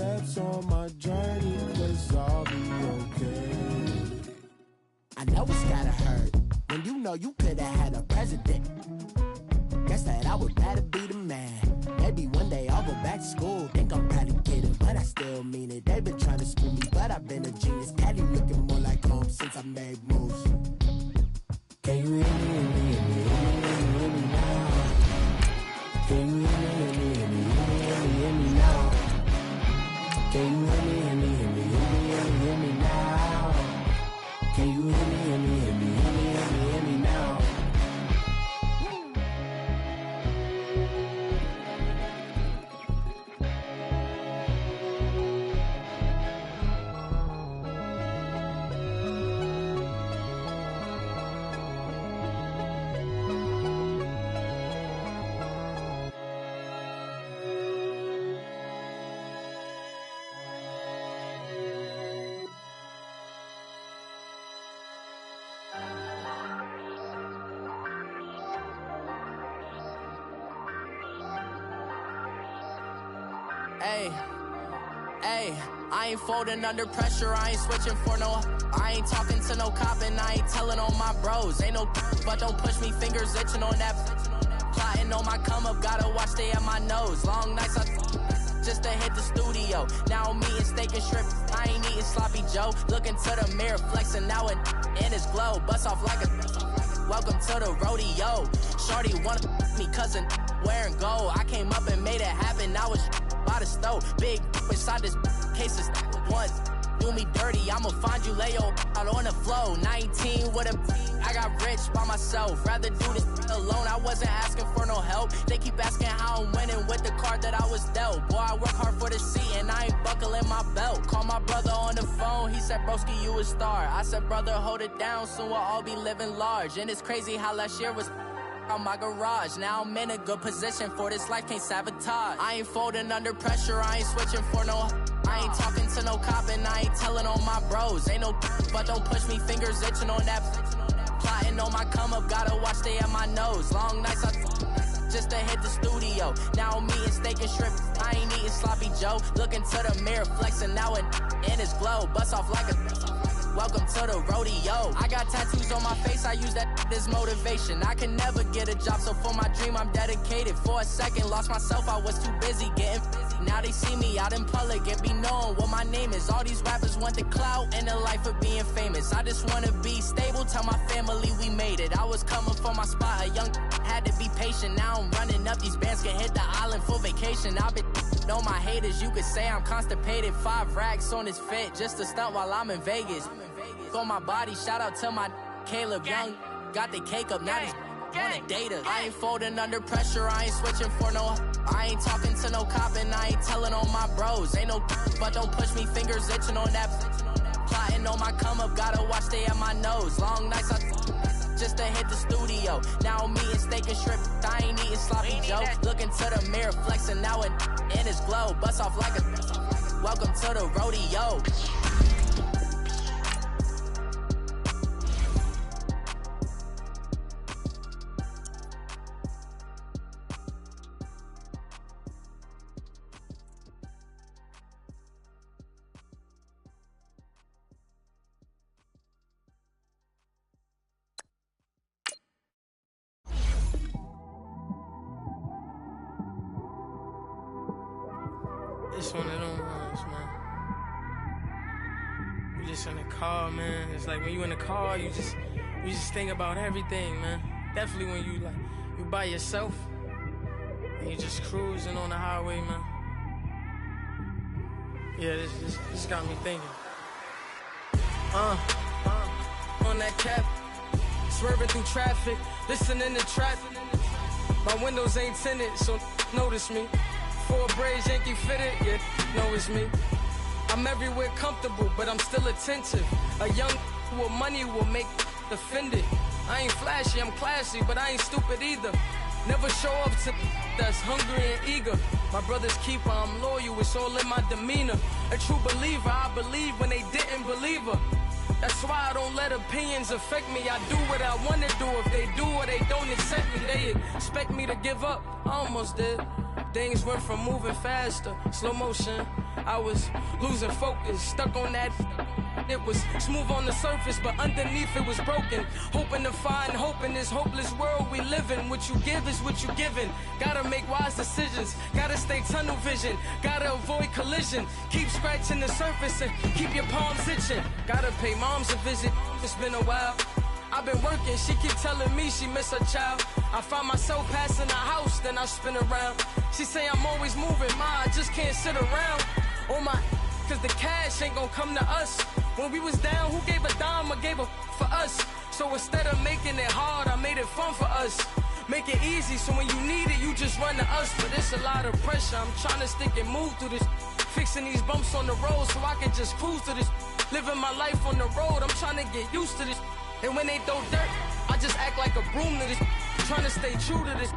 steps on my journey, 'cause I'll be okay. I know it's gotta hurt when you know you could've had a president. Guess that I would rather be the man. Maybe one day I'll go back to school. Think I'm proud to get it, but I still mean it. They've been trying to school me, but I've been a genius. Caddy looking more like home since I made moves. Can you hear me, hear me, hear me, hear me now? Can you hear me, hear me, hear me, hear me now? Can you hear me, hear me, hear me, hear me now? Can you hear me, hear me, hear me, hear me now? Hey, I ain't folding under pressure, I ain't switching for no. I ain't talking to no cop and I ain't telling on my bros. Ain't no but don't push me, fingers itching on that. Plotting on my come up, gotta watch stay at my nose. Long nights just to hit the studio. Now I'm eating steak and shrimp, I ain't eating sloppy Joe. Looking to the mirror, flexing now it in his glow. Bust off like a welcome to the rodeo. Shorty wanna me cousin wearing gold. I came up and made it happen, I was by the stove. Big inside this case of once do me dirty, I'ma find you lay your out on the floor. 19 with a I got rich by myself, rather do this alone. I wasn't asking for no help, they keep asking how I'm winning with the card that I was dealt. Boy, I work hard for the seat and I ain't buckling my belt. Call my brother on the phone, he said broski you a star. I said brother hold it down, soon we'll all be living large. And it's crazy how last year was on my garage. Now I'm in a good position for this life, can't sabotage. I ain't folding under pressure, I ain't switching for no. I ain't talking to no cop and I ain't telling on my bros. Ain't no but don't push me, fingers itching on that. Plotting on my come up, gotta watch stay at my nose. Long nights just to hit the studio. Now I'm eating steak and shrimp, I ain't eating sloppy Joe. Looking to the mirror, flexing now it in his glow. Bust off like a welcome to the rodeo. I got tattoos on my face, I use that as motivation. I can never get a job, so for my dream I'm dedicated. For a second, lost myself, I was too busy getting busy. Now they see me out in public and be knowing what my name is. All these rappers want the clout and the life of being famous. I just wanna be stable, tell my family we made it. I was coming for my spot, a young had to be patient. Now I'm running up, these bands can hit the island for vacation. I've been know my haters, you could say I'm constipated. 5 racks on his fit, just to stunt while I'm in Vegas. On my body, shout out to my Caleb Young. Got the cake up, now he's wanna date us. I ain't folding under pressure, I ain't switching for no. I ain't talking to no cop and I ain't telling on my bros. Ain't no but don't push me, fingers itching on that. Plotting on my come up, gotta watch stay at my nose. Long nights just to hit the studio. Now I'm eating steak and shrimp, I ain't eating sloppy Joe. Looking to the mirror, flexing now it in his glow. Bust off like a welcome to the rodeo. It's one of them ones, man. You just in the car, man. It's like when you in the car, you just think about everything, man. Definitely when you by yourself and you just cruising on the highway, man. Yeah, this got me thinking. On that cap, swerving through traffic, listening to trap. My windows ain't tinted, so notice me. 4 braids, Yankee fitted, yeah, know it's me. I'm everywhere comfortable, but I'm still attentive. A young with money will make offended. I ain't flashy, I'm classy, but I ain't stupid either. Never show up to that's hungry and eager. My brother's keeper, I'm loyal, it's all in my demeanor. A true believer, I believe when they didn't believe her. That's why I don't let opinions affect me. I do what I want to do. If they do or they don't accept me, they expect me to give up. I almost did. Things went from moving fast to slow motion. I was losing focus, stuck on that. It was smooth on the surface, but underneath it was broken. Hoping to find hope in this hopeless world we live in. What you give is what you given. Gotta make wise decisions. Gotta stay tunnel vision. Gotta avoid collision. Keep scratching the surface and keep your palms itching. Gotta pay moms a visit. It's been a while. I've been working, she keep telling me she miss her child. I find myself passing the house, then I spin around. She say I'm always moving, I just can't sit around. Oh my, cause the cash ain't gonna come to us. When we was down, who gave a dime or gave a for us? So instead of making it hard, I made it fun for us. Make it easy, so when you need it, you just run to us. But it's a lot of pressure, I'm trying to stick and move through this. Fixing these bumps on the road so I can just cruise to this. Living my life on the road, I'm trying to get used to this. And when they throw dirt, I just act like a broom to this. Trying to stay true to this.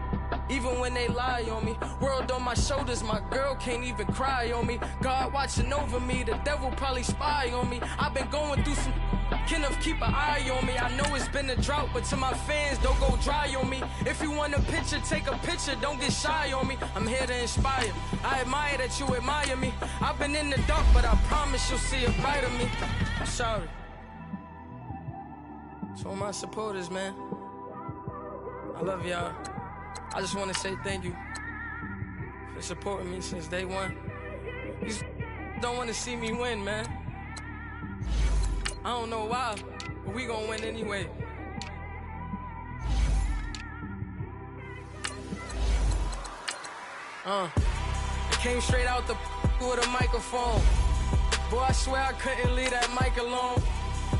Even when they lie on me. World on my shoulders, my girl can't even cry on me. God watching over me, the devil probably spy on me. I've been going through some. Kenneth, keep an eye on me. I know it's been a drought, but to my fans, don't go dry on me. If you want a picture, take a picture, don't get shy on me. I'm here to inspire. I admire that you admire me. I've been in the dark, but I promise you'll see a brighter me. I'm sorry. To all my supporters, man, I love y'all. I just want to say thank you for supporting me since day one. You don't want to see me win, man. I don't know why, but we gonna win anyway. I came straight out the with a microphone. Boy, I swear I couldn't leave that mic alone.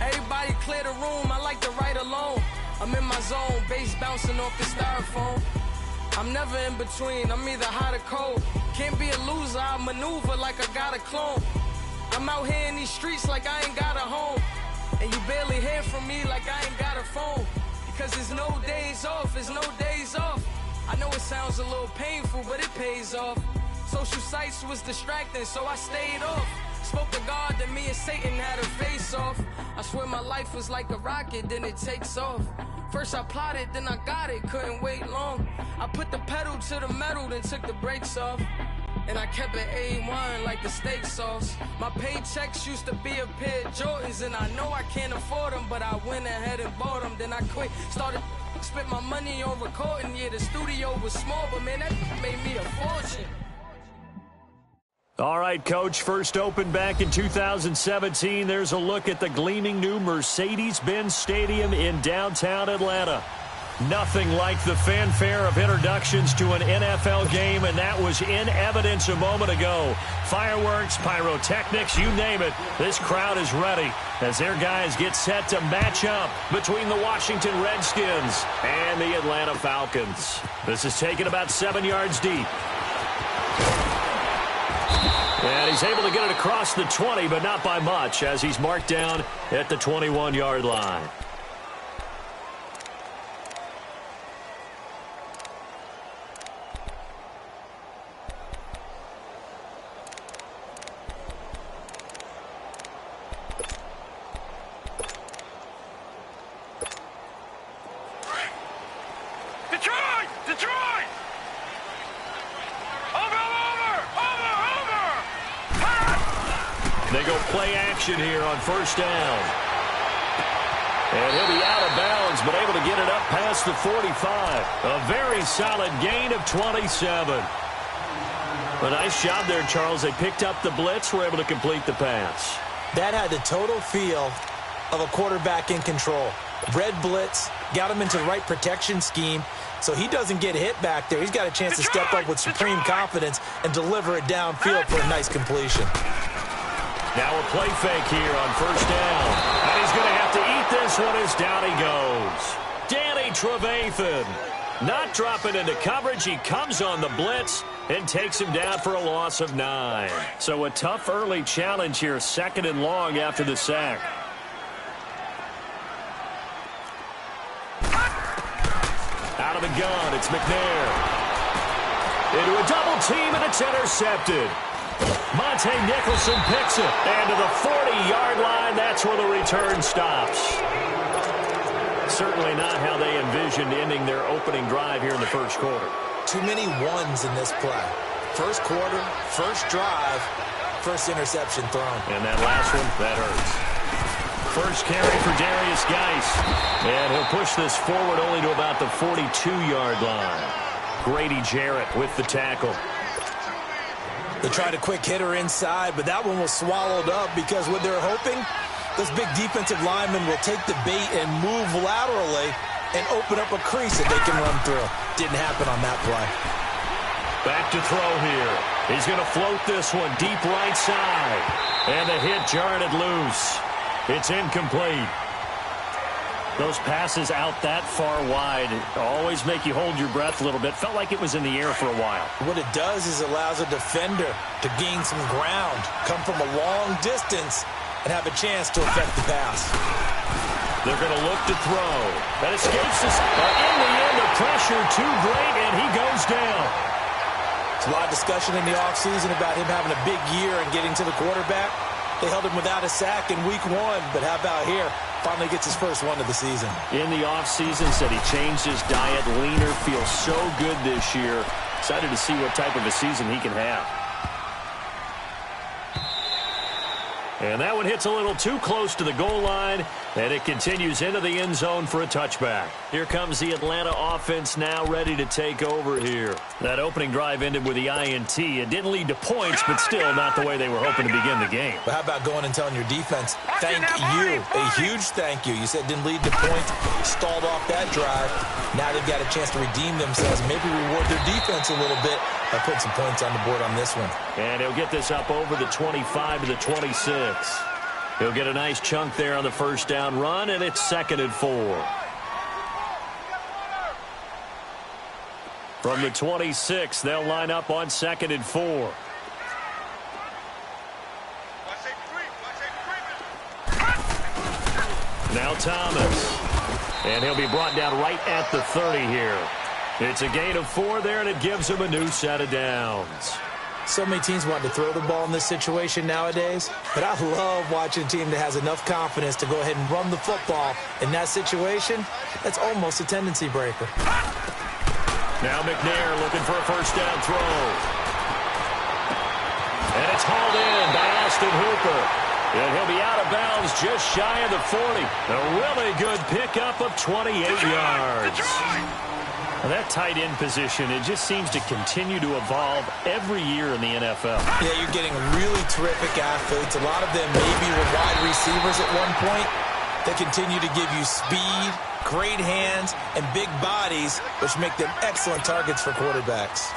Everybody clear the room, I like to write alone. I'm in my zone, bass bouncing off the styrofoam. I'm never in between, I'm either hot or cold. Can't be a loser, I maneuver like I got a clone. I'm out here in these streets like I ain't got a home. And you barely hear from me like I ain't got a phone. Because there's no days off, there's no days off. I know it sounds a little painful, but it pays off. Social sites was distracting, so I stayed off. Spoke to God that me and Satan had a face off. I swear my life was like a rocket, then it takes off. First I plotted, then I got it, couldn't wait long. I put the pedal to the metal, then took the brakes off. And I kept it A1 like the steak sauce. My paychecks used to be a pair of Jordans, and I know I can't afford them, but I went ahead and bought them. Then I quit, started spent my money on recording. Yeah, the studio was small, but man, that made me a fortune. All right, Coach, first opened back in 2017. There's a look at the gleaming new Mercedes-Benz Stadium in downtown Atlanta. Nothing like the fanfare of introductions to an NFL game, and that was in evidence a moment ago. Fireworks, pyrotechnics, you name it. This crowd is ready as their guys get set to match up between the Washington Redskins and the Atlanta Falcons. This is taken about 7 yards deep. And he's able to get it across the 20, but not by much, as he's marked down at the 21-yard line. They go play action here on first down. And he'll be out of bounds, but able to get it up past the 45. A very solid gain of 27. A nice job there, Charles. They picked up the blitz, were able to complete the pass. That had the total feel of a quarterback in control. Red blitz, got him into the right protection scheme, so he doesn't get hit back there. He's got a chance to step up with supreme confidence and deliver it downfield for a nice completion. Now a play fake here on first down. And he's going to have to eat this one as down he goes. Danny Trevathan not dropping into coverage. He comes on the blitz and takes him down for a loss of 9. So a tough early challenge here, 2nd and long after the sack. Out of the gun, it's McNair. Into a double team, and it's intercepted. Monte Nicholson picks it. And to the 40-yard line, that's where the return stops. Certainly not how they envisioned ending their opening drive here in the first quarter. too many ones in this play. First quarter, first drive, first interception thrown. And that last one, that hurts. First carry for Darius Geis. And he'll push this forward only to about the 42-yard line. Grady Jarrett with the tackle. They tried a quick hitter inside, but that one was swallowed up because what they're hoping, this big defensive lineman will take the bait and move laterally and open up a crease that they can run through. Didn't happen on that play. Back to throw here. He's going to float this one deep right side. And the hit jarred it loose. It's incomplete. Those passes out that far wide always make you hold your breath a little bit. Felt like it was in the air for a while. What it does is allows a defender to gain some ground, come from a long distance, and have a chance to affect the pass. They're going to look to throw. That escapes us. In the end, the pressure too great, and he goes down. There's a lot of discussion in the offseason about him having a big year and getting to the quarterback. They held him without a sack in week 1, but how about here? Finally gets his first one of the season. In the offseason, said he changed his diet, leaner, feels so good this year. Excited to see what type of a season he can have. And that one hits a little too close to the goal line, and it continues into the end zone for a touchback. Here comes the Atlanta offense now ready to take over here. That opening drive ended with the INT. It didn't lead to points, but still not the way they were hoping to begin the game. But how about going and telling your defense, thank you, a huge thank you. You said didn't lead to points, stalled off that drive. Now they've got a chance to redeem themselves, maybe reward their defense a little bit by putting some points on the board on this one. And he'll get this up over the 25 to the 26. He'll get a nice chunk there on the first down run, and it's 2nd and 4. From the 26, they'll line up on 2nd and 4. Now Thomas. And he'll be brought down right at the 30 here. It's a gain of 4 there, and it gives him a new set of downs. So many teams want to throw the ball in this situation nowadays, but I love watching a team that has enough confidence to go ahead and run the football. In that situation, that's almost a tendency breaker. Now McNair looking for a first down throw. And it's hauled in by Austin Hooper. And he'll be out of bounds just shy of the 40. A really good pickup of 28 yards. Well, that tight end position, it just seems to continue to evolve every year in the NFL. Yeah, you're getting really terrific athletes. A lot of them maybe were wide receivers at one point. They continue to give you speed, great hands, and big bodies, which make them excellent targets for quarterbacks.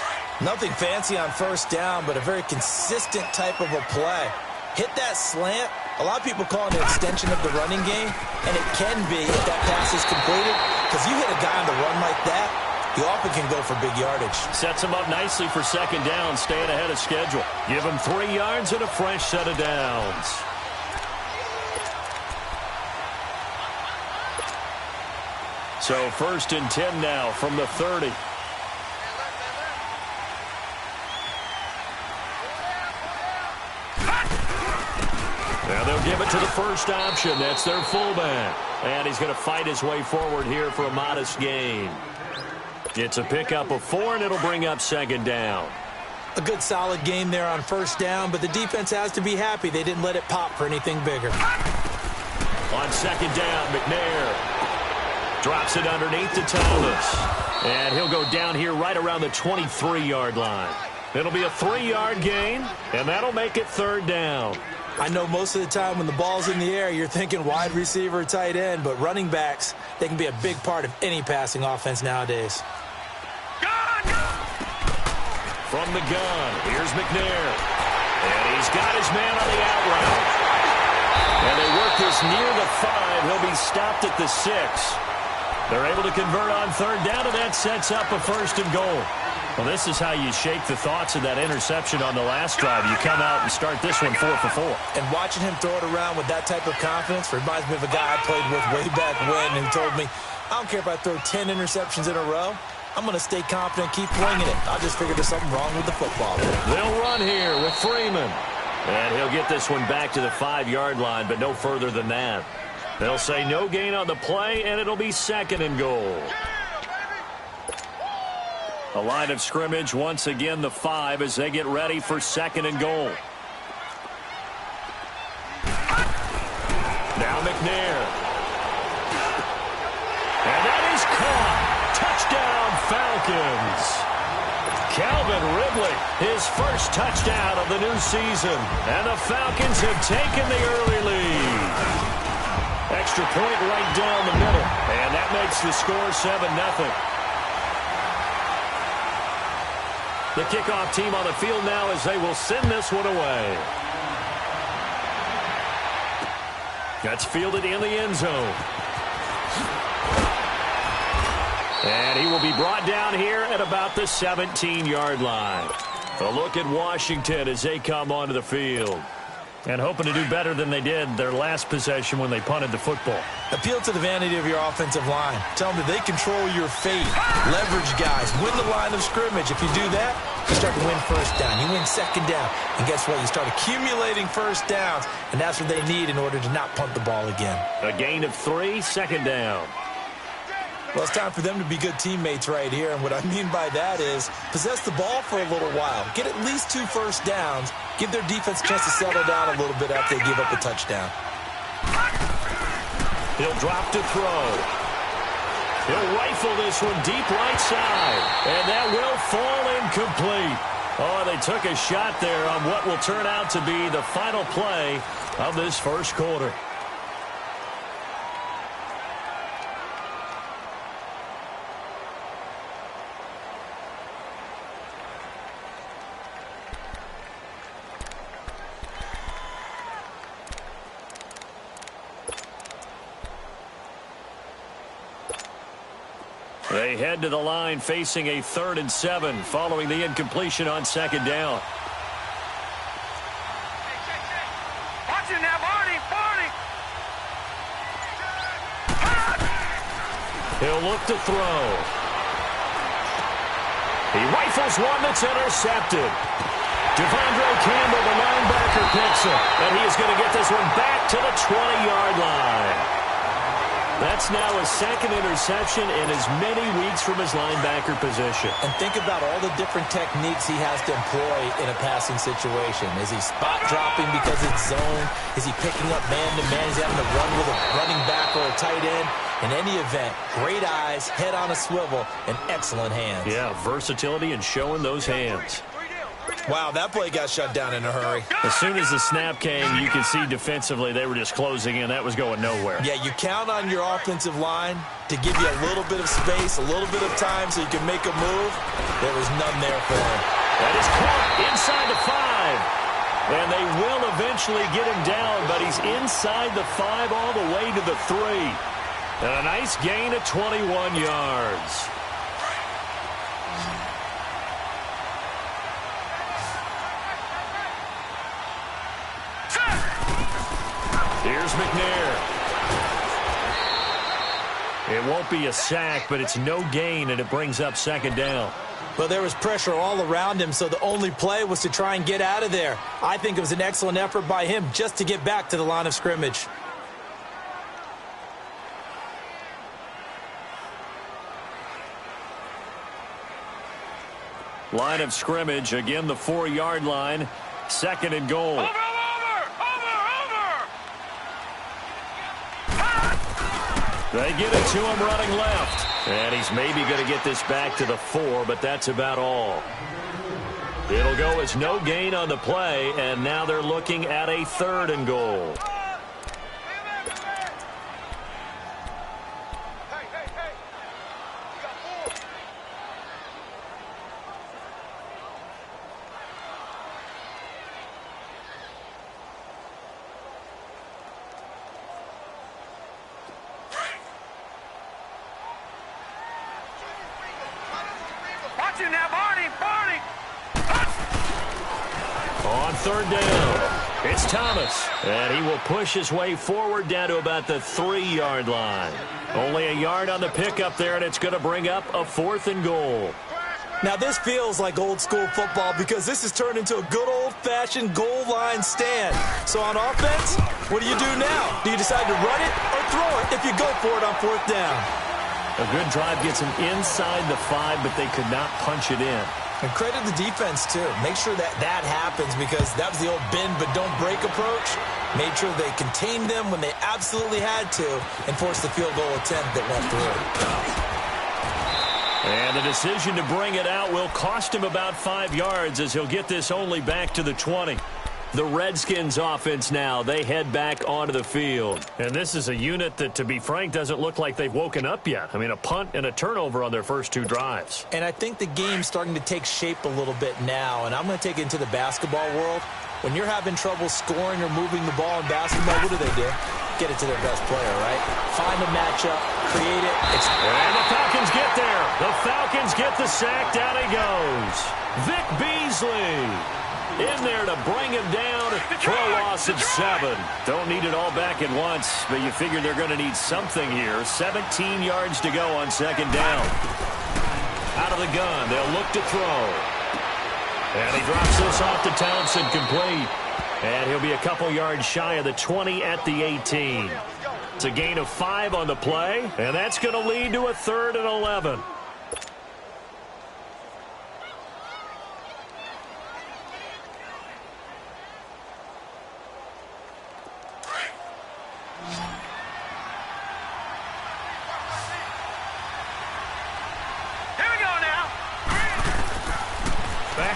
Nothing fancy on first down, but a very consistent type of a play. Hit that slant. A lot of people call it an extension of the running game, and it can be if that pass is completed, because you hit a guy on the run like that, he often can go for big yardage. Sets him up nicely for 2nd down, staying ahead of schedule. Give him 3 yards and a fresh set of downs. So 1st and 10 now from the 30. Now they'll give it to the first option. That's their fullback. And he's going to fight his way forward here for a modest gain. It's a pickup of 4, and it'll bring up 2nd down. A good solid game there on first down, but the defense has to be happy they didn't let it pop for anything bigger. On 2nd down, McNair drops it underneath to Thomas. And he'll go down here right around the 23-yard line. It'll be a 3-yard gain, and that'll make it 3rd down. I know most of the time when the ball's in the air, you're thinking wide receiver, tight end, but running backs, they can be a big part of any passing offense nowadays. From the gun, here's McNair. And he's got his man on the out route. And they work this near the 5. He'll be stopped at the 6. They're able to convert on 3rd down, and that sets up a 1st and goal. Well, this is how you shake the thoughts of that interception on the last drive. You come out and start this one 4 for 4. And watching him throw it around with that type of confidence reminds me of a guy I played with way back when who told me, I don't care if I throw 10 interceptions in a row. I'm going to stay confident, keep winging it. I just figured there's something wrong with the football. They'll run here with Freeman. And he'll get this one back to the 5-yard line, but no further than that. They'll say no gain on the play, and it'll be 2nd and goal. The line of scrimmage, once again, the 5 as they get ready for 2nd and goal. Now McNair. And that is caught. Touchdown, Falcons. Calvin Ridley, his first touchdown of the new season. And the Falcons have taken the early lead. Extra point right down the middle. And that makes the score 7-0. The kickoff team on the field now as they will send this one away. That's fielded in the end zone. And he will be brought down here at about the 17-yard line. A look at Washington as they come onto the field. And hoping to do better than they did their last possession when they punted the football. Appeal to the vanity of your offensive line. Tell them that they control your fate. Leverage guys. Win the line of scrimmage. If you do that, you start to win first down. You win 2nd down. And guess what? You start accumulating first downs. And that's what they need in order to not punt the ball again. A gain of 3, 2nd down. Well, it's time for them to be good teammates right here. And what I mean by that is possess the ball for a little while. Get at least 2 first downs. Give their defense a chance to settle down a little bit after they give up a touchdown. He'll drop to throw. He'll rifle this one deep right side. And that will fall incomplete. Oh, they took a shot there on what will turn out to be the final play of this first quarter. They head to the line facing a 3rd and 7 following the incompletion on 2nd down. Watch it now, Barney. He'll look to throw. He rifles one that's intercepted. Devondre Campbell, the linebacker, picks it. And he is going to get this one back to the 20-yard line. That's now a 2nd interception in as many weeks from his linebacker position. And think about all the different techniques he has to employ in a passing situation. Is he spot dropping because it's zone? Is he picking up man-to-man? Is he having to run with a running back or a tight end? In any event, great eyes, head on a swivel, and excellent hands. Yeah, versatility and showing those hands. Wow, that play got shut down in a hurry. As soon as the snap came, you could see defensively they were just closing in. That was going nowhere. Yeah, you count on your offensive line to give you a little bit of space, a little bit of time so you can make a move. There was none there for him. That is caught inside the 5. And they will eventually get him down, but he's inside the 5 all the way to the 3. And a nice gain of 21 yards. Here's McNair. It won't be a sack, but it's no gain, and it brings up 2nd down. Well, there was pressure all around him, so the only play was to try and get out of there. I think it was an excellent effort by him just to get back to the line of scrimmage. Line of scrimmage, again the 4-yard line, 2nd and goal. Over! They get it to him running left. And he's maybe going to get this back to the 4, but that's about all. It'll go as no gain on the play, and now they're looking at a 3rd and goal. On 3rd down, it's Thomas, and he will push his way forward down to about the 3-yard line. Only a yard on the pickup there, and it's going to bring up a 4th and goal. Now, this feels like old-school football because this has turned into a good old-fashioned goal line stand. So on offense, what do you do now? Do you decide to run it or throw it if you go for it on 4th down? A good drive gets them inside the 5, but they could not punch it in. And credit the defense, too. Make sure that happens because that was the old bend but don't break approach. Made sure they contained them when they absolutely had to and forced the field goal attempt that went through. And the decision to bring it out will cost him about 5 yards as he'll get this only back to the 20. The Redskins offense now, they head back onto the field. And this is a unit that, to be frank, doesn't look like they've woken up yet. I mean, a punt and a turnover on their first 2 drives. And I think the game's starting to take shape a little bit now, and I'm going to take it into the basketball world. When you're having trouble scoring or moving the ball in basketball, what do? Get it to their best player, right? Find a matchup, create it. And the Falcons get there. The Falcons get the sack. Down he goes. Vic Beasley in there to bring him down for a loss of 7. Don't need it all back at once, but you figure they're going to need something here. 17 yards to go on second down. Out of the gun, they'll look to throw. And he drops this off to Townsend, complete. And he'll be a couple yards shy of the 20 at the 18. It's a gain of 5 on the play, and that's going to lead to a 3rd and 11.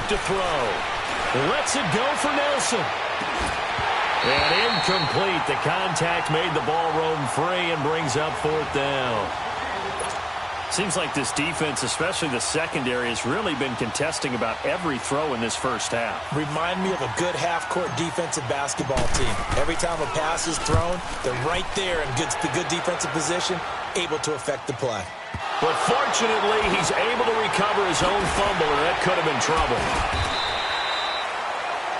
To throw. Lets it go for Nelson. And incomplete. The contact made the ball roam free and brings up 4th down. Seems like this defense, especially the secondary, has really been contesting about every throw in this first half. Remind me of a good half-court defensive basketball team. Every time a pass is thrown, they're right there in good defensive position, able to affect the play. But fortunately, he's able to recover his own fumble, and that could have been trouble.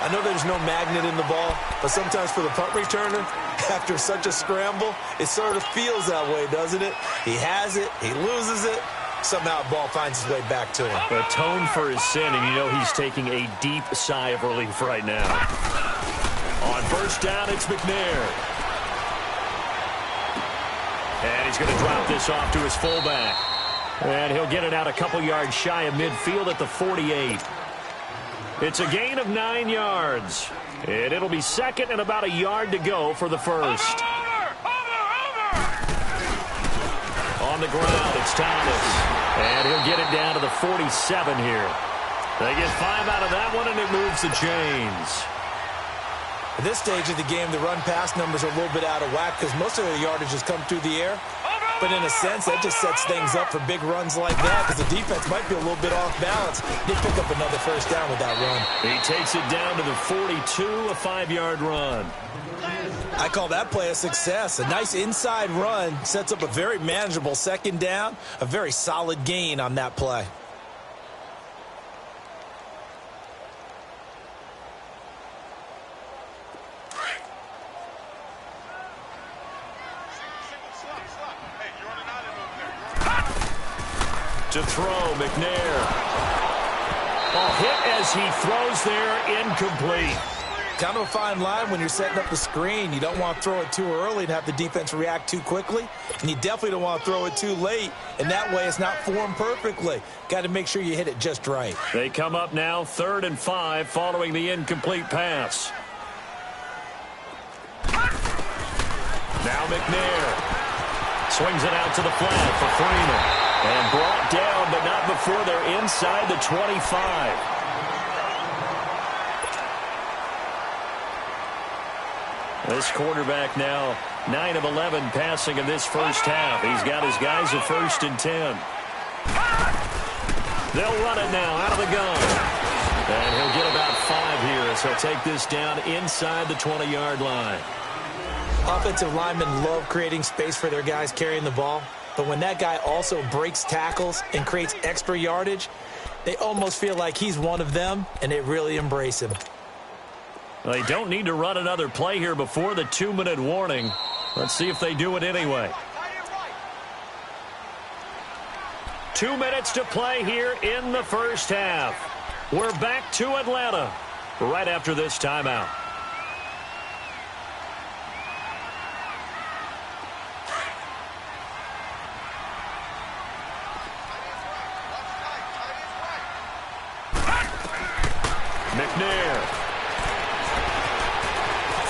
I know there's no magnet in the ball, but sometimes for the punt returner, after such a scramble, it sort of feels that way, doesn't it? He has it, he loses it, somehow the ball finds its way back to him. Atone for his sin, and you know he's taking a deep sigh of relief right now. On first down, it's McNair. And he's going to drop this off to his fullback. And he'll get it out a couple yards shy of midfield at the 48. It's a gain of 9 yards. And it'll be 2nd and about a yard to go for the first. On the ground, it's Thomas. And he'll get it down to the 47 here. They get 5 out of that one, and it moves the chains. At this stage of the game, the run-pass numbers are a little bit out of whack because most of the yardage has come through the air. But in a sense, that just sets things up for big runs like that because the defense might be a little bit off balance. They pick up another first down with that run. He takes it down to the 42, a 5-yard run. I call that play a success. A nice inside run sets up a very manageable second down, a very solid gain on that play. To throw, McNair. Ball hit as he throws there, incomplete. Kind of a fine line when you're setting up the screen. You don't want to throw it too early and have the defense react too quickly. And you definitely don't want to throw it too late. And that way it's not formed perfectly. Got to make sure you hit it just right. They come up now 3rd and 5 following the incomplete pass. Now McNair swings it out to the flat for Freeman. And brought down, but not before they're inside the 25. This quarterback now 9 of 11 passing in this first half. He's got his guys at 1st and 10. They'll run it now out of the gun. And he'll get about 5 here as he'll take this down inside the 20-yard line. Offensive linemen love creating space for their guys carrying the ball. But when that guy also breaks tackles and creates extra yardage, they almost feel like he's one of them, and they really embrace him. Well, they don't need to run another play here before the 2-minute warning. Let's see if they do it anyway. 2 minutes to play here in the first half. We're back to Atlanta right after this timeout.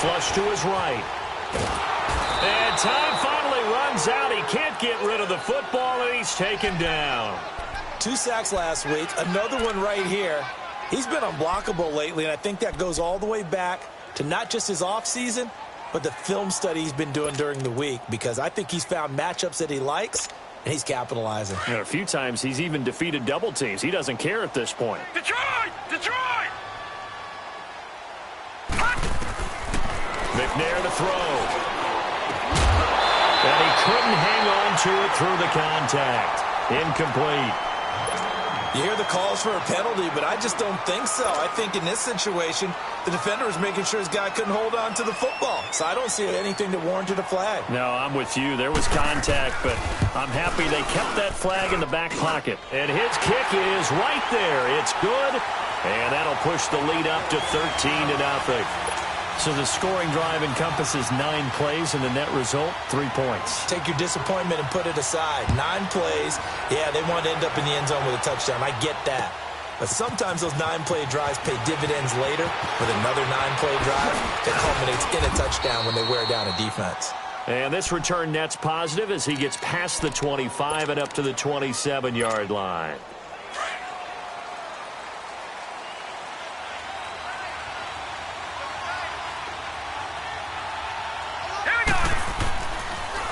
flush to his right. And time finally runs out. He can't get rid of the football, and he's taken down. 2 sacks last week, another one right here. He's been unblockable lately, and I think that goes all the way back to not just his offseason, but the film study he's been doing during the week, because I think he's found matchups that he likes, and he's capitalizing. You know, a few times he's even defeated double teams. He doesn't care at this point. Detroit! Detroit! McNair to throw. And he couldn't hang on to it through the contact. Incomplete. You hear the calls for a penalty, but I just don't think so. I think in this situation, the defender was making sure his guy couldn't hold on to the football. So I don't see anything that warranted a flag. No, I'm with you. There was contact, but I'm happy they kept that flag in the back pocket. And his kick is right there. It's good, and that'll push the lead up to 13-0. So the scoring drive encompasses 9 plays, and the net result, 3 points. Take your disappointment and put it aside. 9 plays. Yeah, they want to end up in the end zone with a touchdown. I get that. But sometimes those 9-play drives pay dividends later with another 9-play drive that culminates in a touchdown when they wear down a defense. And this return net's positive as he gets past the 25 and up to the 27-yard line.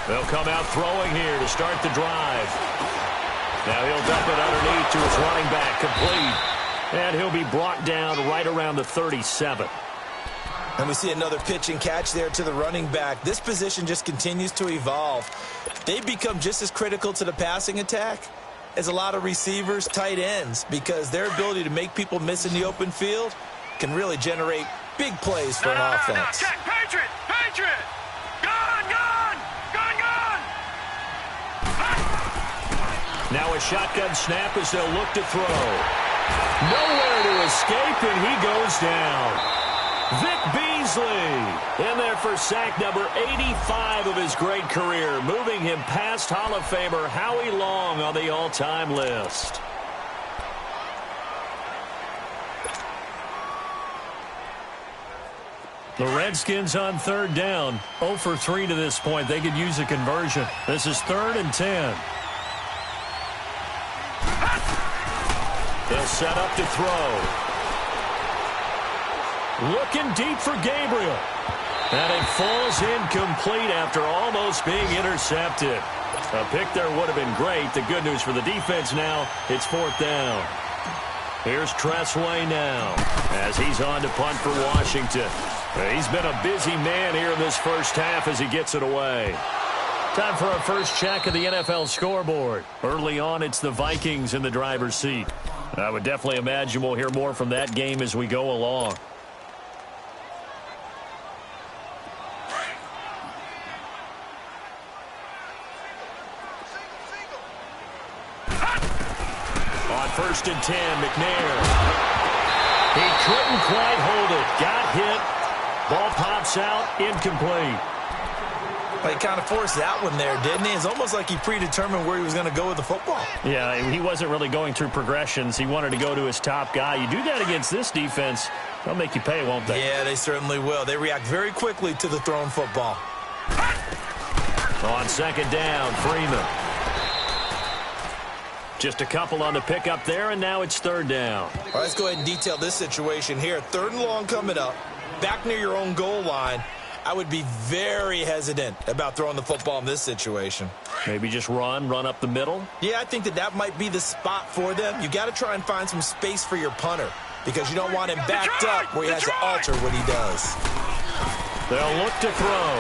They'll come out throwing here to start the drive. Now he'll dump it underneath to his running back, complete. And he'll be brought down right around the 37. And we see another pitch and catch there to the running back. This position just continues to evolve. They become just as critical to the passing attack as a lot of receivers, tight ends, because their ability to make people miss in the open field can really generate big plays for an offense. Check, Patriot! Patriot! Gun! Gun! Gun! Gun! Now a shotgun snap as they'll look to throw. Nowhere to escape, and he goes down. Vic Beasley in there for sack number 85 of his great career, moving him past Hall of Famer Howie Long on the all-time list. The Redskins on third down, 0 for 3 to this point. They could use a conversion. This is 3rd and 10. They'll set up to throw. Looking deep for Gabriel. And it falls incomplete after almost being intercepted. A pick there would have been great. The good news for the defense now, it's 4th down. Here's Tressway now as he's on to punt for Washington. He's been a busy man here in this first half as he gets it away. Time for our first check of the NFL scoreboard. Early on, it's the Vikings in the driver's seat. I would definitely imagine we'll hear more from that game as we go along. On 1st and 10, McNair. He couldn't quite hold it. Got hit. Ball pops out, incomplete. Well, he kind of forced that one there, didn't he? It's almost like he predetermined where he was going to go with the football. Yeah, he wasn't really going through progressions. He wanted to go to his top guy. You do that against this defense, they'll make you pay, won't they? Yeah, they certainly will. They react very quickly to the thrown football. On 2nd down, Freeman. Just a couple on the pickup there, and now it's 3rd down. All right, let's go ahead and detail this situation here. 3rd and long coming up, back near your own goal line. I would be very hesitant about throwing the football in this situation. Maybe just run up the middle? Yeah, I think that might be the spot for them. You got to try and find some space for your punter because you don't want him backed up where he has to alter what he does. They'll look to throw.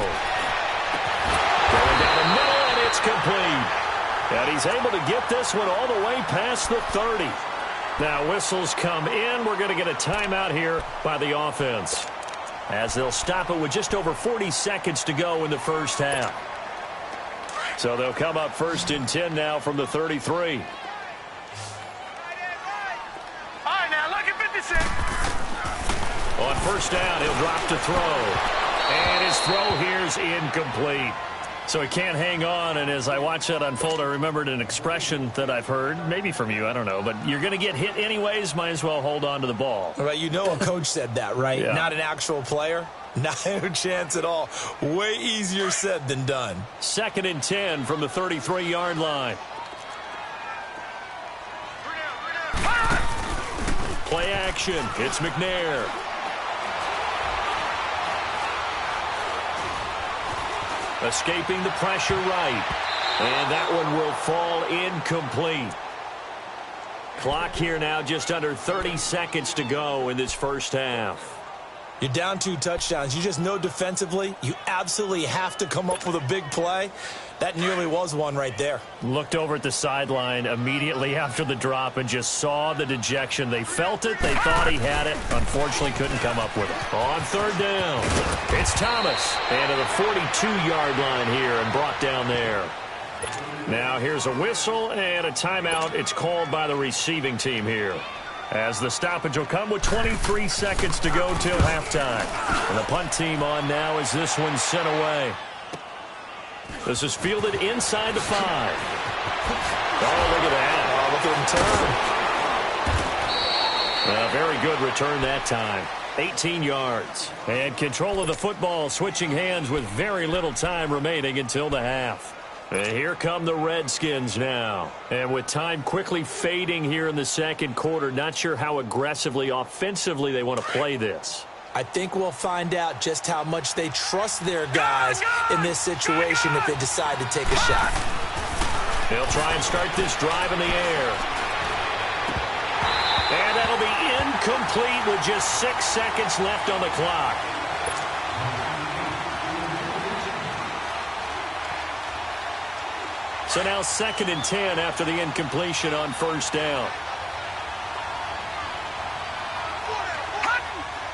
Going down the middle, and it's complete. And he's able to get this one all the way past the 30. Now whistles come in. We're going to get a timeout here by the offense, as they'll stop it with just over 40 seconds to go in the first half. So they'll come up 1st and 10 now from the 33. All right, now look at 56. On 1st down, he'll drop to throw. And his throw here's incomplete. So he can't hang on, and as I watch that unfold, I remembered an expression that I've heard, maybe from you, I don't know, but you're going to get hit anyways, might as well hold on to the ball. All right, you know a coach said that, right? Yeah. Not an actual player. Not a chance at all. Way easier said than done. 2nd and 10 from the 33-yard line. Play action. It's McNair. Escaping the pressure right. And that one will fall incomplete. Clock here now, just under 30 seconds to go in this first half. You're down 2 touchdowns. You just know defensively you absolutely have to come up with a big play. That nearly was one right there. Looked over at the sideline immediately after the drop and just saw the dejection. They felt it. They thought he had it. Unfortunately, couldn't come up with it. On 3rd down, it's Thomas. And to the 42-yard line here and brought down there. Now here's a whistle and a timeout. It's called by the receiving team here, as the stoppage will come with 23 seconds to go till halftime. And the punt team on now as this one's sent away. This is fielded inside the 5. Oh, look at that. Oh, look at him turn. A very good return that time. 18 yards. And control of the football switching hands with very little time remaining until the half. And here come the Redskins now. And with time quickly fading here in the second quarter, not sure how aggressively, offensively they want to play this. I think we'll find out just how much they trust their guys in this situation if they decide to take a shot. They'll try and start this drive in the air. And that'll be incomplete with just 6 seconds left on the clock. So now 2nd and 10 after the incompletion on 1st down.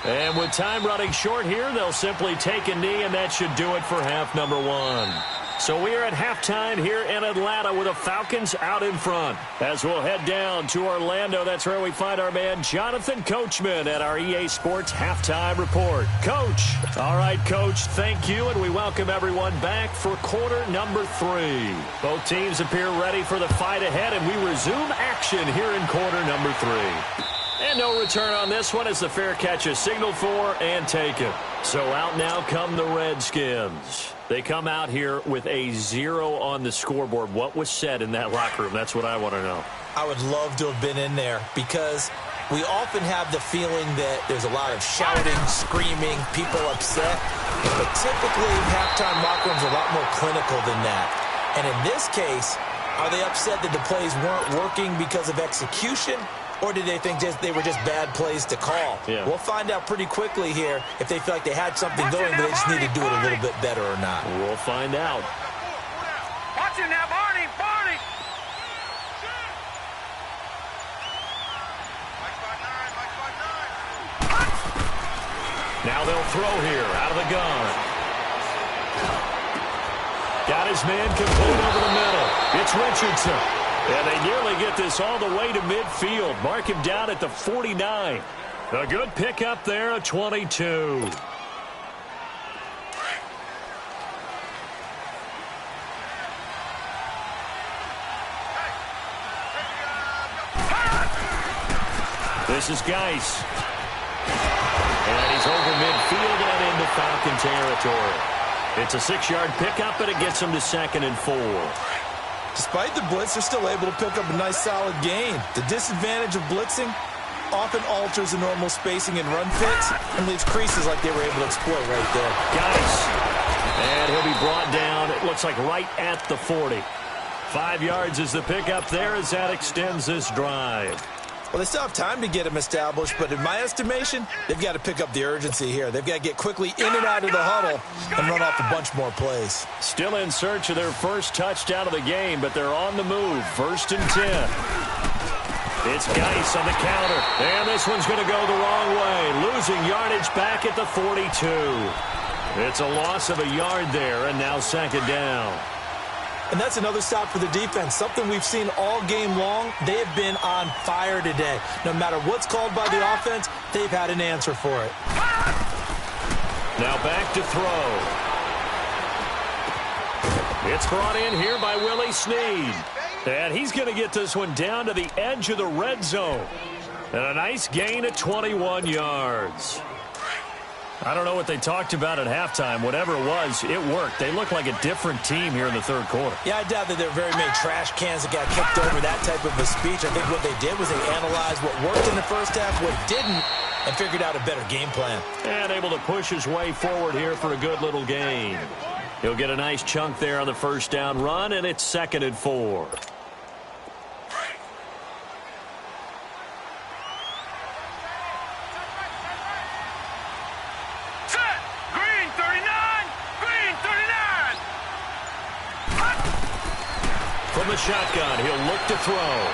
And with time running short here, they'll simply take a knee, and that should do it for half number 1. So we are at halftime here in Atlanta with the Falcons out in front. As we'll head down to Orlando, that's where we find our man Jonathan Coachman at our EA Sports Halftime Report. Coach. All right, Coach, thank you, and we welcome everyone back for quarter number 3. Both teams appear ready for the fight ahead, and we resume action here in quarter number 3. And no return on this one as the fair catch is signaled for and taken. So out now come the Redskins. They come out here with a 0 on the scoreboard. What was said in that locker room? That's what I want to know. I would love to have been in there because we often have the feeling that there's a lot of shouting, screaming, people upset. But typically, halftime locker rooms are a lot more clinical than that. And in this case, are they upset that the plays weren't working because of execution? Or did they think they were just bad plays to call? Yeah. We'll find out pretty quickly here if they feel like they had something going, but they just need to do it a little bit better or not. We'll find out. Watch him now, Barney! Barney! Now they'll throw here out of the gun. Got his man complete over the middle. It's Richardson. And they nearly get this all the way to midfield. Mark him down at the 49. A good pickup there, a 22. This is Geis. And he's over midfield and into Falcon territory. It's a 6-yard pickup, but it gets him to 2nd and 4. Despite the blitz, they're still able to pick up a nice, solid gain. The disadvantage of blitzing often alters the normal spacing and run fits and leaves creases like they were able to exploit right there. Geis. And he'll be brought down, it looks like right at the 40. 5 yards is the pickup there as that extends this drive. Well, they still have time to get him established, but in my estimation, they've got to pick up the urgency here. They've got to get quickly in and out of the huddle and run off a bunch more plays. Still in search of their first touchdown of the game, but they're on the move. 1st and 10. It's Geis on the counter. And this one's going to go the wrong way. Losing yardage back at the 42. It's a loss of a yard there, and now 2nd down. And that's another stop for the defense, something we've seen all game long. They have been on fire today. No matter what's called by the offense, they've had an answer for it. Now back to throw. It's brought in here by Willie Snead. And he's going to get this one down to the edge of the red zone. And a nice gain of 21 yards. I don't know what they talked about at halftime. Whatever it was, it worked. They look like a different team here in the third quarter. Yeah, I doubt that there were very many trash cans that got kicked over that type of a speech. I think what they did was they analyzed what worked in the first half, what didn't, and figured out a better game plan. And able to push his way forward here for a good little gain. He'll get a nice chunk there on the first down run, and it's 2nd and 4. From the shotgun, he'll look to throw.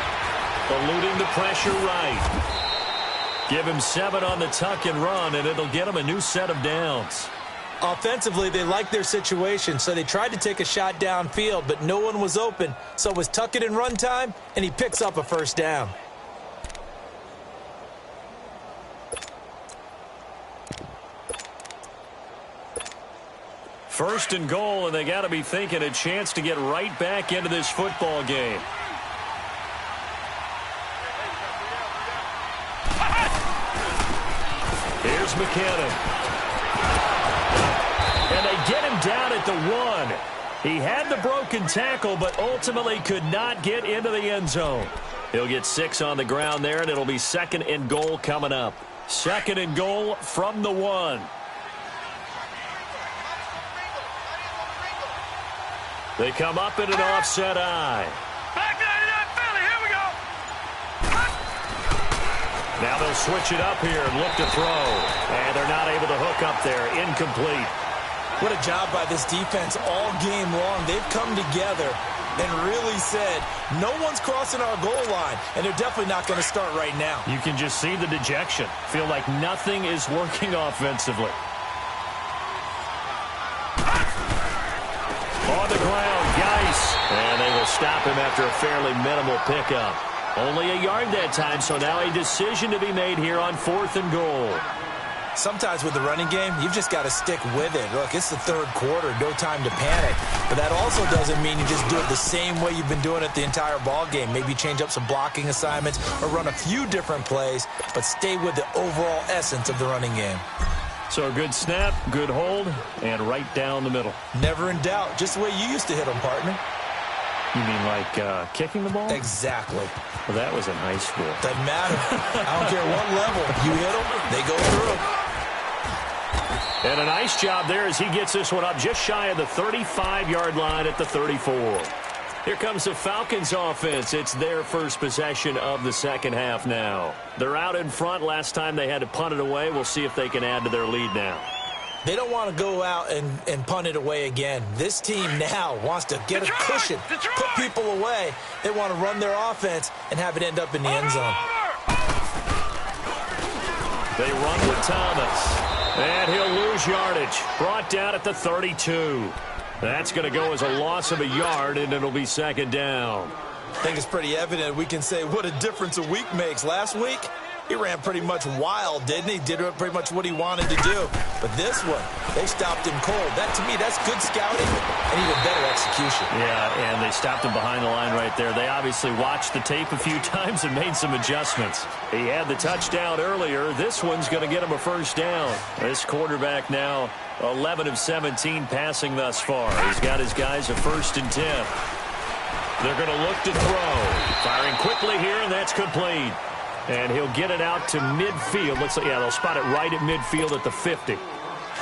Eluding the pressure right. Give him 7 on the tuck and run, and it'll get him a new set of downs. Offensively, they liked their situation, so they tried to take a shot downfield, but no one was open. So it was tuck it and run time, and he picks up a first down. First and goal, and they got to be thinking a chance to get right back into this football game. Here's McKinnon. And they get him down at the 1. He had the broken tackle, but ultimately could not get into the end zone. He'll get 6 on the ground there, and it'll be 2nd and goal coming up. 2nd and goal from the 1. They come up in an offset eye. Back 99 Philly, here we go. Now they'll switch it up here and look to throw. And they're not able to hook up there. Incomplete. What a job by this defense all game long. They've come together and really said, no one's crossing our goal line, and they're definitely not going to start right now. You can just see the dejection. Feel like nothing is working offensively. On the ground, Geis. And they will stop him after a fairly minimal pickup. Only a yard that time, so now a decision to be made here on 4th and goal. Sometimes with the running game, you've just got to stick with it. Look, it's the third quarter, no time to panic. But that also doesn't mean you just do it the same way you've been doing it the entire ball game. Maybe change up some blocking assignments or run a few different plays, but stay with the overall essence of the running game. So a good snap, good hold, and right down the middle. Never in doubt. Just the way you used to hit them, partner. You mean like kicking the ball? Exactly. Well, that was in high school. Doesn't matter. I don't care what level. You hit them, they go through. And a nice job there as he gets this one up just shy of the 35-yard line at the 34. Here comes the Falcons offense. It's their first possession of the second half now. They're out in front. Last time they had to punt it away. We'll see if they can add to their lead now. They don't want to go out and punt it away again. This team now wants to get a cushion, put people away. They want to run their offense and have it end up in the end zone. They run with Thomas. And he'll lose yardage. Brought down at the 32. That's going to go as a loss of a yard, and it'll be second down. I think it's pretty evident. We can say what a difference a week makes. Last week, he ran pretty much wild, didn't he? Did pretty much what he wanted to do. But this one, they stopped him cold. That, to me, that's good scouting and even better execution. Yeah, and they stopped him behind the line right there. They obviously watched the tape a few times and made some adjustments. He had the touchdown earlier. This one's going to get him a first down. This quarterback now 11 of 17 passing thus far. He's got his guys a 1st and 10. They're going to look to throw. Firing quickly here, and that's complete. And he'll get it out to midfield. Looks like, yeah, they'll spot it right at midfield at the 50.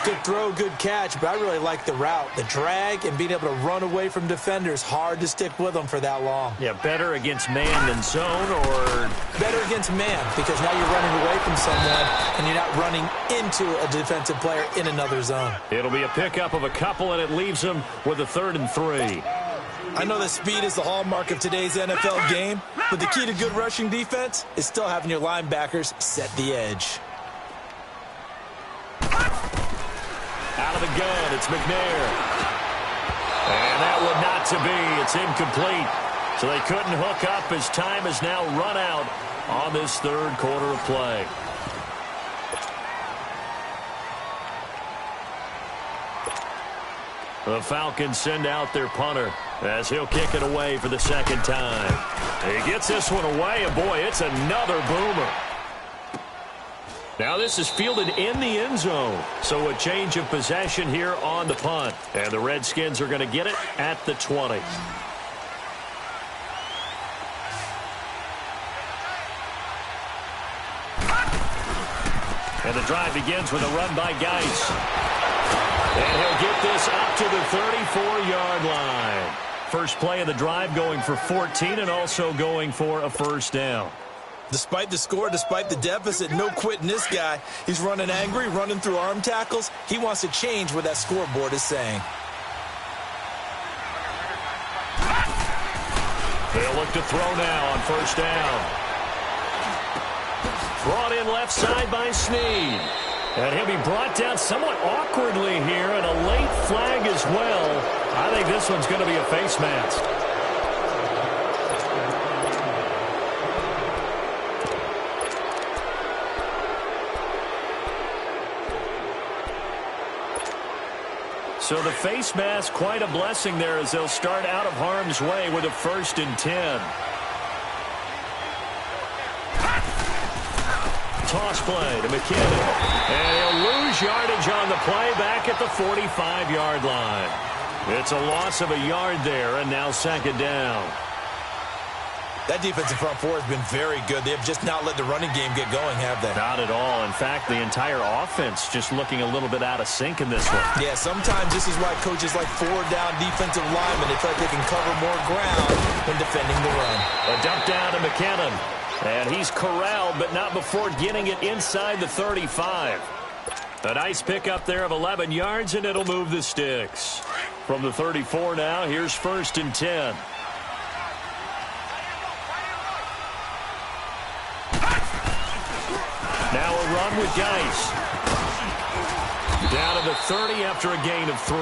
Good throw, good catch, but I really like the route. The drag and being able to run away from defenders. Hard to stick with them for that long. Yeah, better against man than zone, or? Better against man, because now you're running away from someone and you're not running into a defensive player in another zone. It'll be a pickup of a couple, and it leaves them with a 3rd and 3. I know that speed is the hallmark of today's NFL game, but the key to good rushing defense is still having your linebackers set the edge. Out of the gun, it's McNair. And that one not to be. It's incomplete. So they couldn't hook up as time has now run out on this third quarter of play. The Falcons send out their punter as he'll kick it away for the second time. He gets this one away, and boy, it's another boomer. Now this is fielded in the end zone. So a change of possession here on the punt. And the Redskins are going to get it at the 20. And the drive begins with a run by Geis. And he'll get this up to the 34-yard line. First play of the drive going for 14 and also going for a first down. Despite the score, despite the deficit, no quitting this guy. He's running angry, running through arm tackles. He wants to change what that scoreboard is saying. They'll look to throw now on first down. Brought in left side by Snead. And he'll be brought down somewhat awkwardly here, and a late flag as well. I think this one's going to be a face mask. So the face mask, quite a blessing there as they'll start out of harm's way with a 1st and 10. Toss play to McKinnon. And he'll lose yardage on the play back at the 45-yard line. It's a loss of a yard there, and now 2nd down. That defensive front four has been very good. They have just not let the running game get going, have they? Not at all. In fact, the entire offense just looking a little bit out of sync in this one. Yeah, sometimes this is why coaches like 4-down defensive linemen. They feel like they can cover more ground when defending the run. A dump down to McKinnon. And he's corralled, but not before getting it inside the 35. A nice pickup there of 11 yards, and it'll move the sticks. From the 34 now, here's 1st and 10. Now a run with Geis. Down to the 30 after a gain of 3.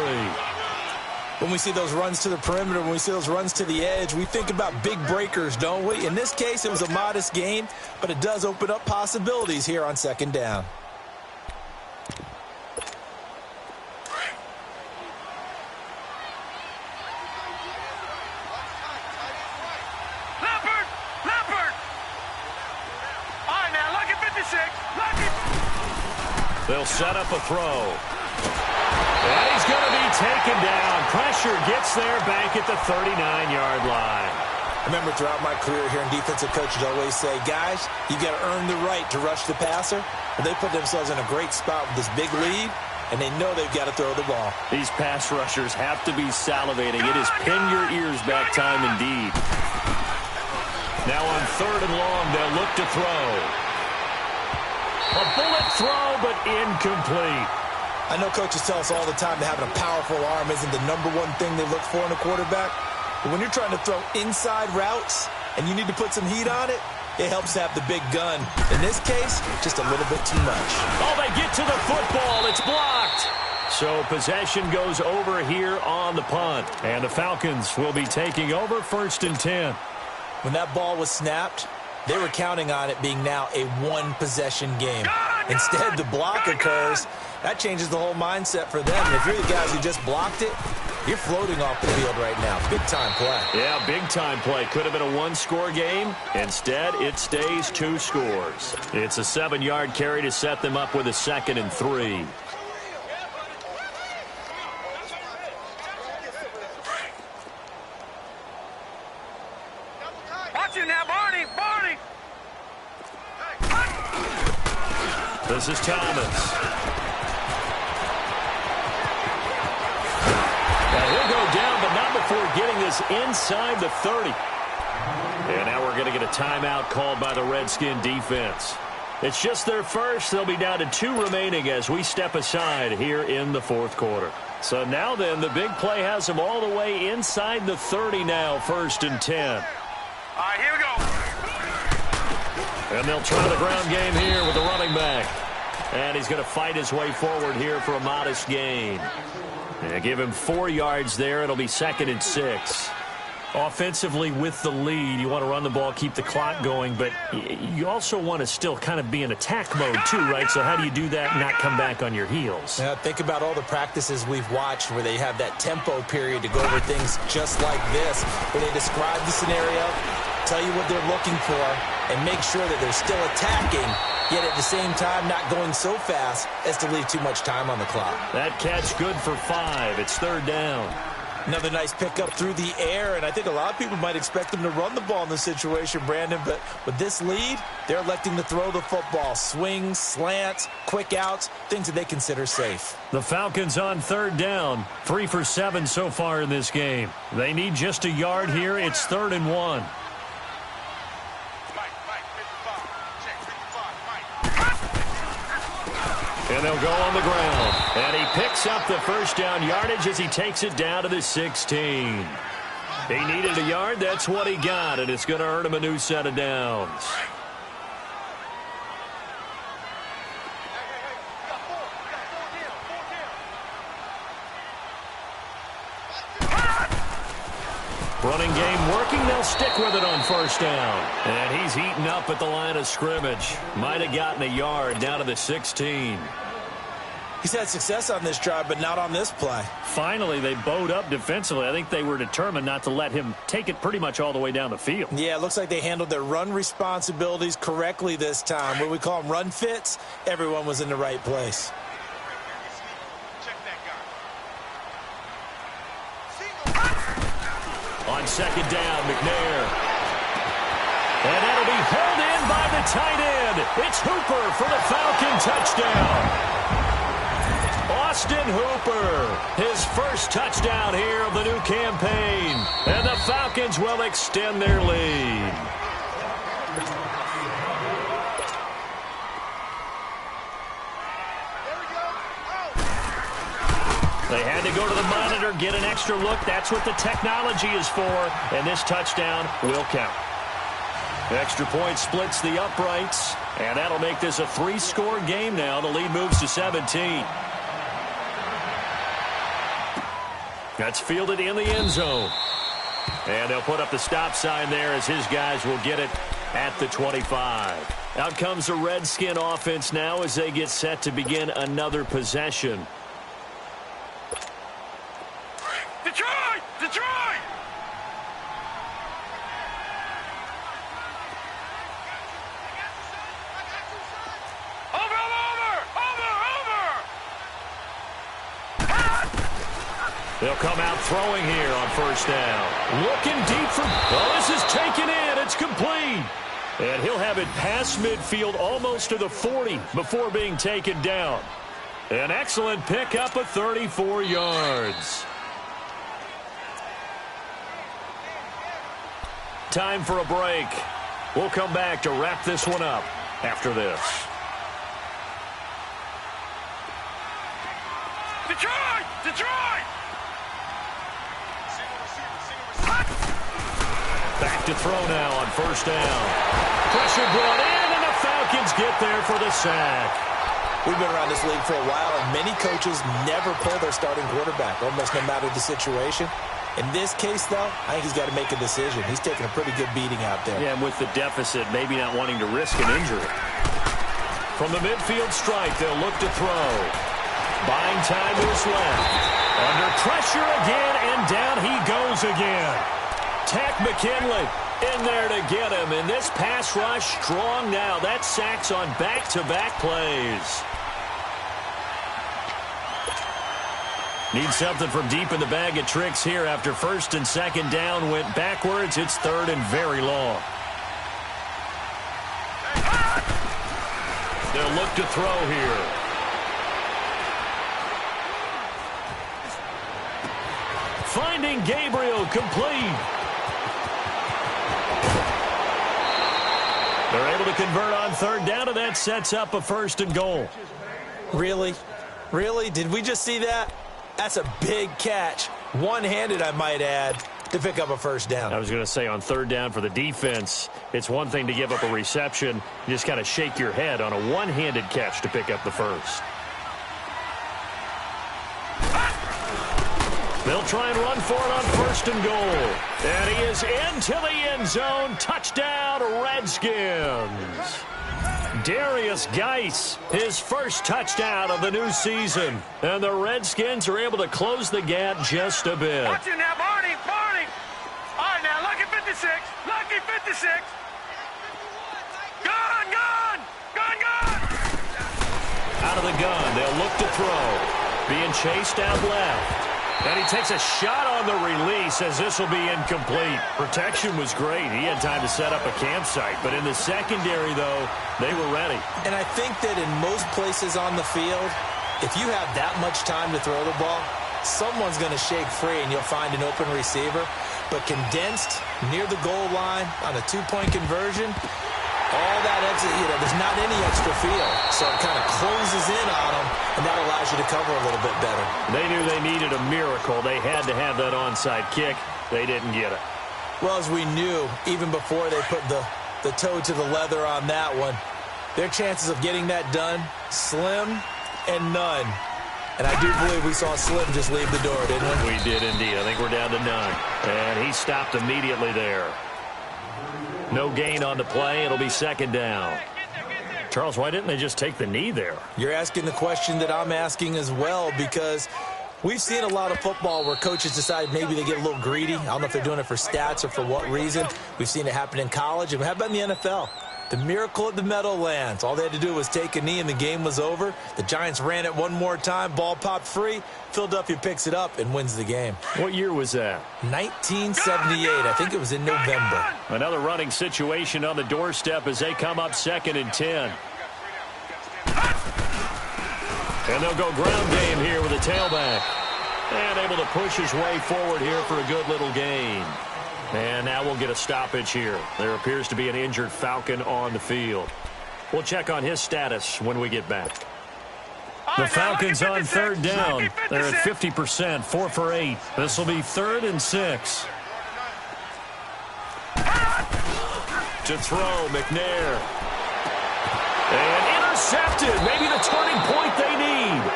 When we see those runs to the perimeter, when we see those runs to the edge, we think about big breakers, don't we? In this case, it was a modest gain, but it does open up possibilities here on 2nd down. Leopard! All right, now, look at 56. Look at... They'll set up a throw. And he's going to be taken down. Pressure gets there back at the 39-yard line. I remember throughout my career hearing defensive coaches always say, guys, you got to earn the right to rush the passer. But they put themselves in a great spot with this big lead, and they know they've got to throw the ball. These pass rushers have to be salivating. It is pin your ears back time indeed. Now on 3rd and long, they'll look to throw. A bullet throw, but incomplete. I know coaches tell us all the time that having a powerful arm isn't the #1 thing they look for in a quarterback. But when you're trying to throw inside routes and you need to put some heat on it, it helps to have the big gun. In this case, just a little bit too much. Oh, they get to the football. It's blocked. So possession goes over here on the punt. And the Falcons will be taking over 1st and 10. When that ball was snapped, they were counting on it being now a 1-possession game. Instead, the block occurs. That changes the whole mindset for them. And if you're the guys who just blocked it, you're floating off the field right now. Big-time play. Yeah, big-time play. Could have been a 1-score game. Instead, it stays 2 scores. It's a 7-yard carry to set them up with a 2nd and 3. Watch you now, Barney! This is Thomas. Now he'll go down, but not before getting this inside the 30. And now we're going to get a timeout called by the Redskin defense. It's just their first. They'll be down to 2 remaining as we step aside here in the 4th quarter. So now then, the big play has them all the way inside the 30 now, 1st and 10. All right, here we go. And they'll try the ground game here with the running back. And he's going to fight his way forward here for a modest gain. And give him 4 yards there. It'll be 2nd and 6. Offensively with the lead, you want to run the ball, keep the clock going, but you also want to still kind of be in attack mode too, right? So how do you do that and not come back on your heels? Now, think about all the practices we've watched where they have that tempo period to go over things just like this, where they describe the scenario, tell you what they're looking for, and make sure that they're still attacking yet at the same time not going so fast as to leave too much time on the clock. That catch good for 5. It's 3rd down. Another nice pickup through the air, and I think a lot of people might expect them to run the ball in this situation, Brandon, but with this lead, they're electing to throw the football. Swings, slants, quick outs, things that they consider safe. The Falcons on 3rd down, 3 for 7 so far in this game. They need just a yard here. It's 3rd and 1. And they'll go on the ground. And he picks up the first down yardage as he takes it down to the 16. He needed a yard. That's what he got, and it's going to earn him a new set of downs. Running game working. They'll stick with it on 1st down. And he's eaten up at the line of scrimmage. Might have gotten a yard down to the 16. He's had success on this drive, but not on this play. Finally, they bowed up defensively. I think they were determined not to let him take it pretty much all the way down the field. Yeah, it looks like they handled their run responsibilities correctly this time. What we call them run fits, everyone was in the right place. On 2nd down, McNair. And that'll be held in by the tight end. It's Hooper for the Falcon touchdown. Austin Hooper, his first touchdown here of the new campaign. And the Falcons will extend their lead. They had to go to the monitor, get an extra look. That's what the technology is for. And this touchdown will count. Extra point splits the uprights. And that'll make this a 3-score game now. The lead moves to 17. That's fielded in the end zone. And they'll put up the stop sign there as his guys will get it at the 25. Out comes the Redskin offense now as they get set to begin another possession. Detroit! Detroit! They'll come out throwing here on 1st down. Looking deep for... Oh, this is taken in. It's complete. And he'll have it past midfield almost to the 40 before being taken down. An excellent pickup of 34 yards. Time for a break. We'll come back to wrap this one up after this. Detroit! Detroit! Back to throw now on 1st down. Pressure brought in, and the Falcons get there for the sack. We've been around this league for a while, and many coaches never pull their starting quarterback, almost no matter the situation. In this case, though, I think he's got to make a decision. He's taking a pretty good beating out there. Yeah, and with the deficit, maybe not wanting to risk an injury. From the midfield stripe, they'll look to throw. Buying time to his left. Under pressure again, and down he goes again. Tack McKinley in there to get him, and this pass rush strong now. That's sacks on back-to-back plays. Need something from deep in the bag of tricks here after 1st and 2nd down went backwards. It's 3rd and very long. They'll look to throw here. Finding Gabriel complete. They're able to convert on 3rd down, and that sets up a 1st and goal. Really? Really? Did we just see that? That's a big catch. One-handed, I might add, to pick up a 1st down. I was going to say on 3rd down for the defense, it's one thing to give up a reception. You just kind of shake your head on a one-handed catch to pick up the 1st. They'll try and run for it on 1st and goal. And he is into the end zone. Touchdown, Redskins. Darius Geis, his first touchdown of the new season. And the Redskins are able to close the gap just a bit. Watch it now, Barney, Barney. All right, now, lucky 56, lucky 56. Gun, gun, gun, gun. out of the gun. They'll look to throw. Being chased out left. And he takes a shot on the release as this will be incomplete. Protection was great. He had time to set up a campsite. But in the secondary, though, they were ready. And I think that in most places on the field, if you have that much time to throw the ball, someone's going to shake free and you'll find an open receiver. But condensed near the goal line on a two-point conversion, all that extra, there's not any extra field. So it kind of closes in on them, and that allows you to cover a little bit better. They knew they needed a miracle. They had to have that onside kick. They didn't get it. Well, as we knew, even before they put the toe to the leather on that one, their chances of getting that done, slim and none. And I do believe we saw Slim just leave the door, didn't we? We did indeed. I think we're down to none. And he stopped immediately there. No gain on the play. It'll be second down. Charles, why didn't they just take the knee there? You're asking the question that I'm asking as well, because we've seen a lot of football where coaches decide maybe they get a little greedy. I don't know if they're doing it for stats or for what reason. We've seen it happen in college. And how about in the NFL? The miracle at the Meadowlands. All they had to do was take a knee and the game was over. The Giants ran it one more time. Ball popped free. Philadelphia picks it up and wins the game. What year was that? 1978. I think it was in November. Another running situation on the doorstep as they come up 2nd and 10. And they'll go ground game here with a tailback. And able to push his way forward here for a good little gain. And now we'll get a stoppage here. There appears to be an injured Falcon on the field. We'll check on his status when we get back. The Falcons on 3rd down. They're at 50%, 4 for 8. This will be 3rd and 6. To throw, McNair. And intercepted. Maybe the turning point they need.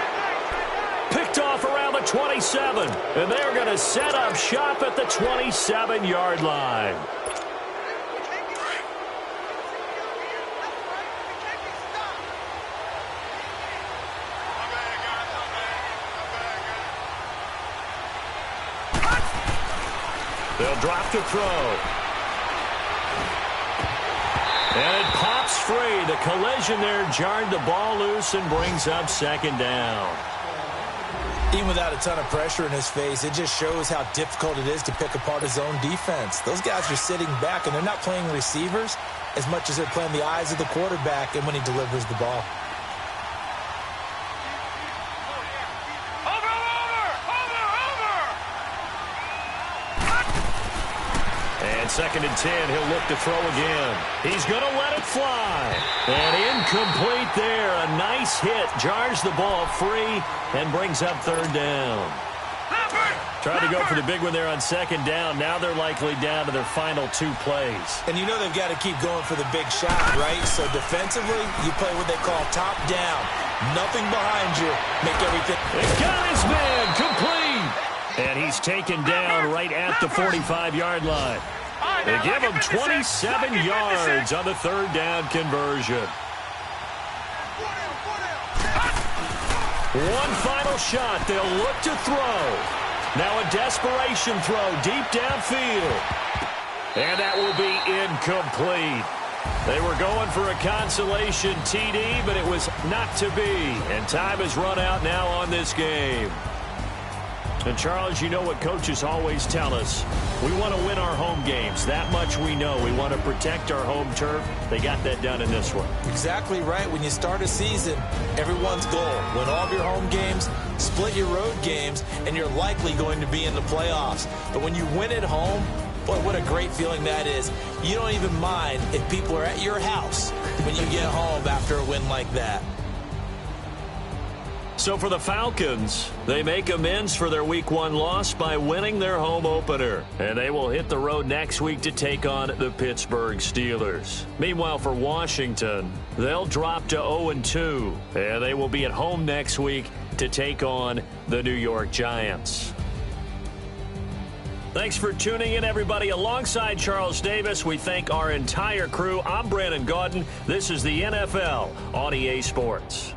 Picked off around the 27. And they're going to set up shop at the 27-yard line. They'll drop to throw. And it pops free. The collision there jarred the ball loose and brings up 2nd down. Even without a ton of pressure in his face, it just shows how difficult it is to pick apart his own defense. Those guys are sitting back, and they're not playing receivers as much as they're playing the eyes of the quarterback and when he delivers the ball. And 2nd and 10, he'll look to throw again. He's going to let it fly. And incomplete there. A nice hit. Jars the ball free and brings up 3rd down. Tried to go for the big one there on 2nd down. Now they're likely down to their final 2 plays. And you know they've got to keep going for the big shot, right? So defensively, you play what they call top down. Nothing behind you. Make everything. It got his man complete. And he's taken down right at the 45-yard line. They give him 27 yards on the 3rd down conversion. One final shot. They'll look to throw. Now a desperation throw deep downfield. And that will be incomplete. They were going for a consolation TD, but it was not to be. And time has run out now on this game. And, Charles, you know what coaches always tell us. We want to win our home games. That much we know. We want to protect our home turf. They got that done in this one. Exactly right. When you start a season, everyone's goal. Win all of your home games, split your road games, and you're likely going to be in the playoffs. But when you win at home, boy, what a great feeling that is. You don't even mind if people are at your house when you get home after a win like that. So for the Falcons, they make amends for their Week 1 loss by winning their home opener. And they will hit the road next week to take on the Pittsburgh Steelers. Meanwhile, for Washington, they'll drop to 0-2. And they will be at home next week to take on the New York Giants. Thanks for tuning in, everybody. Alongside Charles Davis, we thank our entire crew. I'm Brandon Gaudin. This is the NFL on EA Sports.